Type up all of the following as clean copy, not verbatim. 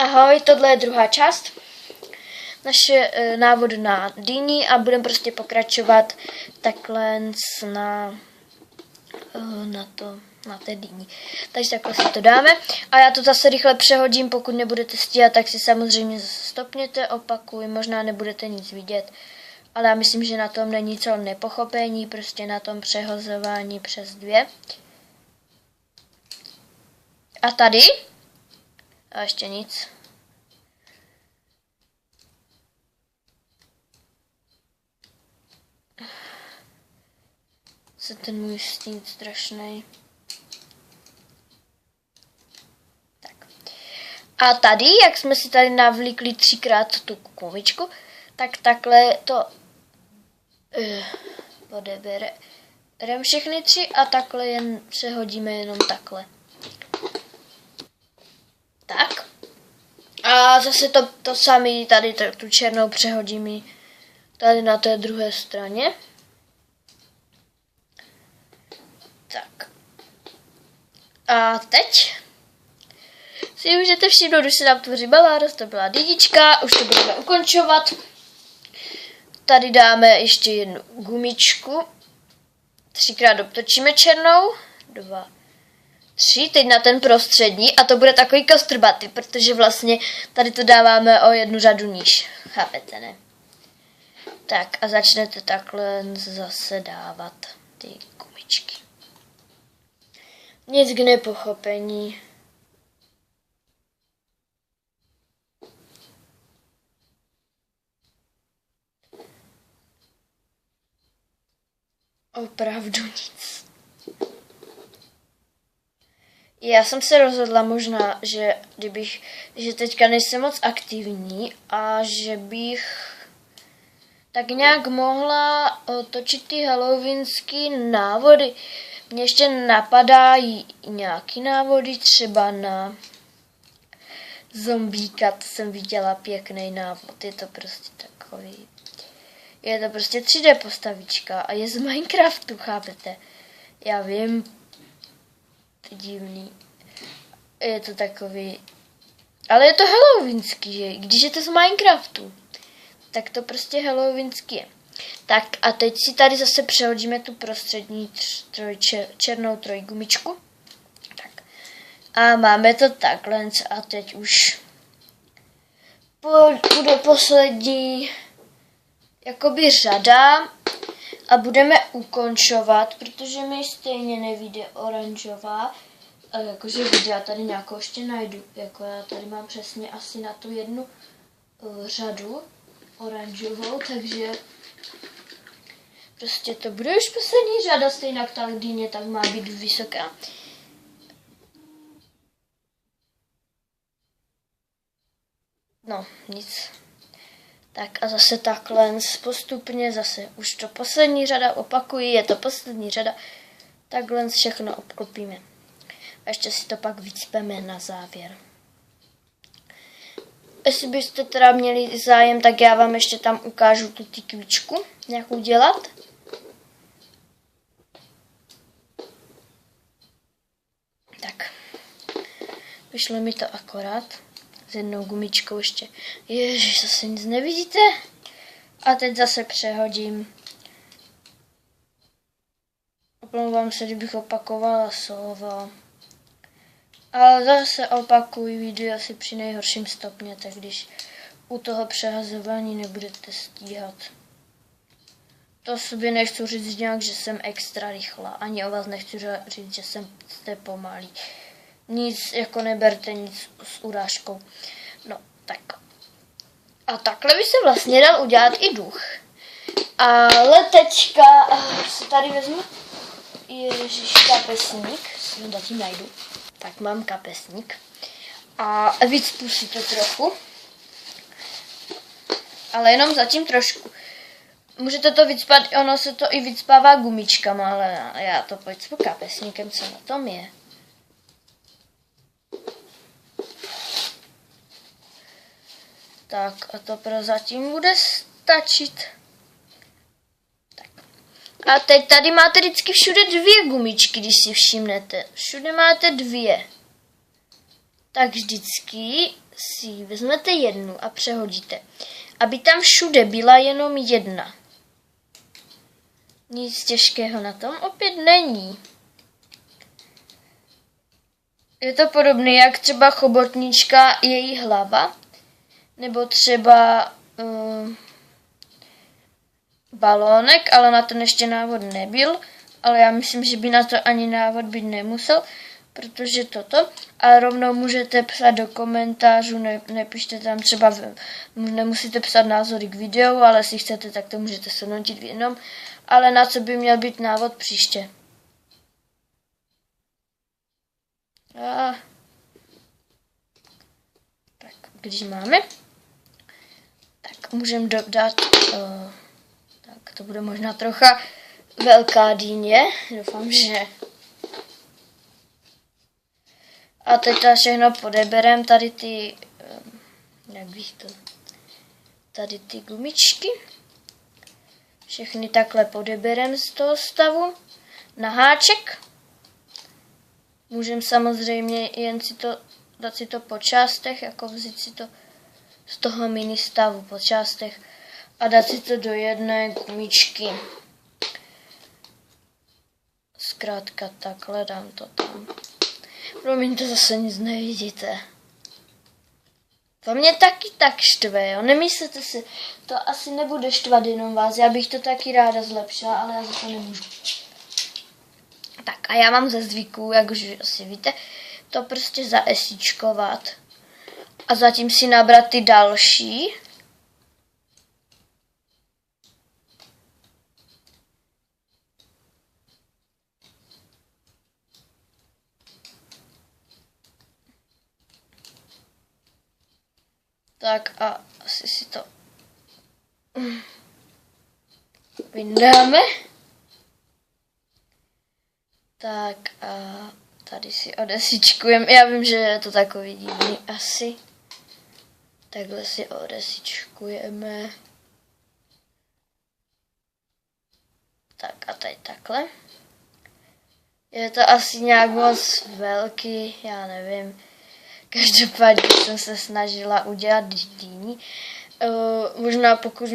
Ahoj, tohle je druhá část naše návod na dýni a budeme prostě pokračovat takhle na té dýni. Takže takhle si to dáme a já to zase rychle přehodím, pokud nebudete stíhat, tak si samozřejmě stopněte, opakuj, možná nebudete nic vidět, ale já myslím, že na tom není co nepochopení, prostě na tom přehozování přes 2. A tady? A ještě nic. Se ten můj stín strašný. Tak. A tady, jak jsme si tady navlíkli 3krát tu gumičku, tak takhle to odebereme všechny 3 a takhle jen přehodíme jenom takhle. Tak. A zase to samé tady tu černou přehodíme tady na té druhé straně. Tak. A teď si můžete všimnout, když se nám tvoří baláros, to byla dynička, už to budeme ukončovat. Tady dáme ještě jednu gumičku. 3krát obtočíme černou. 2, 3, teď na ten prostřední a to bude takový kostrbatý, protože vlastně tady to dáváme o jednu řadu níž. Chápete, ne? Tak a začnete takhle zase dávat ty gumičky. Nic k nepochopení. Opravdu nic. Já jsem se rozhodla možná, že teďka nejsem moc aktivní a že bych tak nějak mohla točit ty halloweenský návody. Mně ještě napadají nějaký návody, třeba na zombíka, to jsem viděla pěkný návod, je to prostě takový, je to prostě 3D postavička a je z Minecraftu, chápete? Já vím, to je divný, je to takový, ale je to halloweenský, že? Když je to z Minecraftu, tak to prostě halloweenský je. Tak a teď si tady zase přehodíme tu prostřední černou trojgumičku. Tak. A máme to takhle a teď už bude poslední jakoby řada a budeme ukončovat, protože mi stejně nevyjde oranžová. Jakože videa tady nějakou ještě najdu. Jako já tady mám přesně asi na tu jednu řadu oranžovou, takže prostě to bude už poslední řada, stejně ta dýně tak má být vysoká. No, nic. Tak a zase takhle postupně, zase už to poslední řada, opakuji, je to poslední řada, takhle všechno obklopíme. A ještě si to pak vycpeme na závěr. Jestli byste teda měli zájem, tak já vám ještě tam ukážu tu tykvičku, jak udělat. Tak, vyšlo mi to akorát, s jednou gumičkou ještě. Ježiš, zase nic nevidíte? A teď zase přehodím. Omlouvám se, kdybych opakovala slovo. Ale zase opakuj video asi při nejhorším stopněte, když u toho přehazování nebudete stíhat. To sobě nechci říct nějak, že jsem extra rychlá. Ani o vás nechci říct, že jste pomalí. Nic, jako neberte nic s urážkou. No, tak. A takhle by se vlastně dal udělat i duch. Ale teďka si tady vezmu kapesník. Zatím najdu. Tak mám kapesník. A vycpu si to trochu. Ale jenom zatím trošku. Můžete to vycpat, ono se to i vycpává gumičkama, ale já to vycpu kapesníkem, co na tom je. Tak a to prozatím bude stačit. Tak. A teď tady máte vždycky všude 2 gumičky, když si všimnete. Všude máte 2. Tak vždycky si vezmete jednu a přehodíte, aby tam všude byla jenom jedna. Nic těžkého na tom opět není. Je to podobné jak třeba chobotnička, její hlava, nebo třeba balónek, ale na to ještě návod nebyl, ale já myslím, že by na to ani návod být nemusel, protože toto. A rovnou můžete psat do komentářů, nepište tam třeba, nemusíte psat názory k videu, ale jestli chcete, tak to můžete shodnotit v jednom, ale na co by měl být návod příště. Tak, když máme, tak můžeme dodat, tak to bude možná trocha velká dýně, doufám, že. A teď to všechno podeberem, tady ty, jak bych to, tady ty gumičky, všechny takhle podeberem z toho stavu na háček. Můžeme samozřejmě jen dát si to po částech, jako vzít si to z toho mini stavu po částech a dát si to do jedné gumičky. Zkrátka takhle dám to tam. Promiňte, zase nic nevidíte. To mě taky tak štve, jo? Nemyslete si, to asi nebude štvat jenom vás, já bych to taky ráda zlepšila, ale já za to nemůžu. Tak a já mám ze zvyku, jak už asi víte, to prostě zaesíčkovat a zatím si nabrat ty další. Tak a asi si to vyndáme. Tak a tady si odesičkujeme. Já vím, že je to takový divný asi. Takhle si odesičkujeme. Tak a tady takhle. Je to asi nějak moc velký, já nevím. Každopádně jsem se snažila udělat dýni. Možná pokud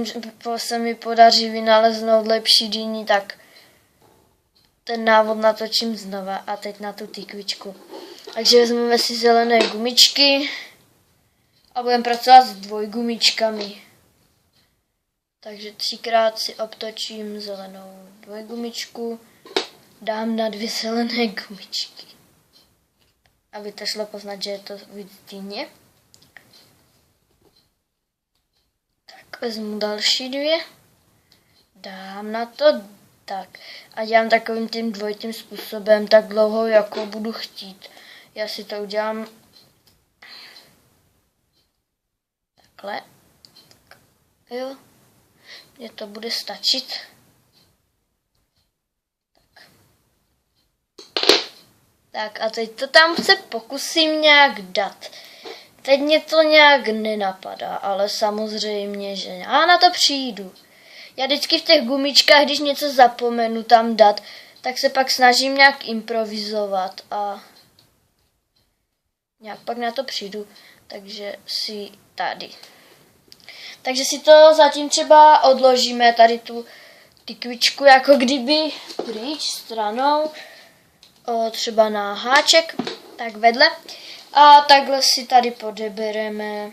se mi podaří vynaleznout lepší dýni, tak ten návod natočím znova a teď na tu tykvičku. Takže vezmeme si zelené gumičky a budeme pracovat s dvojgumičkami. Takže 3krát si obtočím zelenou dvojgumičku, dám na 2 zelené gumičky. Aby to šlo poznat, že je to víc dýně. Tak vezmu další 2, dám na to. Tak a dělám takovým tím dvojitým způsobem tak dlouho, jako budu chtít. Já si to udělám takhle. Tak, jo, mně to bude stačit. Tak a teď to tam se pokusím nějak dát. Teď mě to nějak nenapadá, ale samozřejmě, že já na to přijdu. Já vždycky v těch gumičkách, když něco zapomenu tam dát, tak se pak snažím nějak improvizovat a nějak pak na to přijdu. Takže si tady. Takže si to zatím třeba odložíme, tady tu tykvičku, jako kdyby pryč stranou, třeba na háček, tak vedle. A takhle si tady podebereme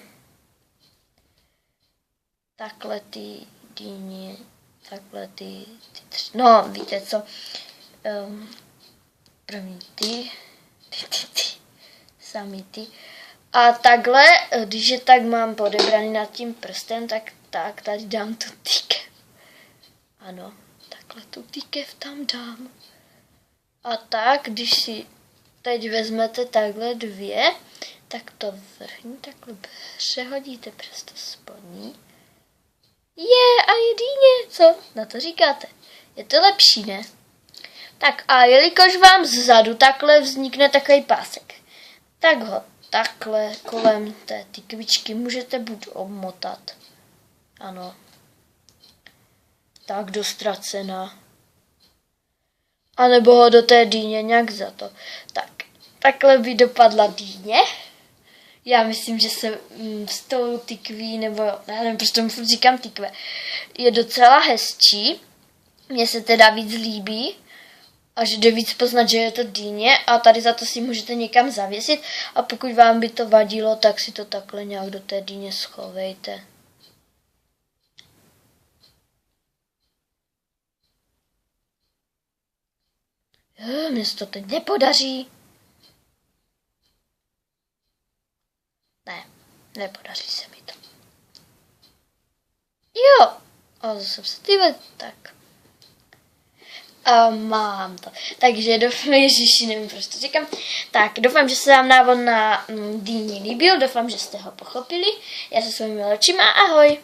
takhle ty dýně, takhle ty no víte co, první ty, sami ty. A takhle, když je tak mám podebraný nad tím prstem, tak tady dám tu týkev. Ano, takhle tu týkev tam dám. A tak, když si teď vezmete takhle 2, tak to vrchní takhle přehodíte přes to spodní. A je dýně, co na to říkáte? Je to lepší, ne? Tak a jelikož vám zezadu takhle vznikne takový pásek, tak ho takhle kolem té tykvičky můžete buď obmotat, ano, tak do ztracena, anebo ho do té dýně nějak za to. Tak, takhle by dopadla dýně, Já myslím, že se s tou tykví, nebo já nevím, prostě tomu furt říkám tykve, je docela hezčí. Mně se teda víc líbí a že jde víc poznat, že je to dýně a tady za to si můžete někam zavěsit a pokud vám by to vadilo, tak si to takhle nějak do té dýně schovejte. Mně se to teď nepodaří. Ne, nepodaří se mi to. Jo, a zase se tak. A mám to. Takže doufám, ježiši, nevím, proč to říkám. Tak, doufám, že se vám návod na dýni líbil, doufám, že jste ho pochopili. Já se s vámi očima, ahoj.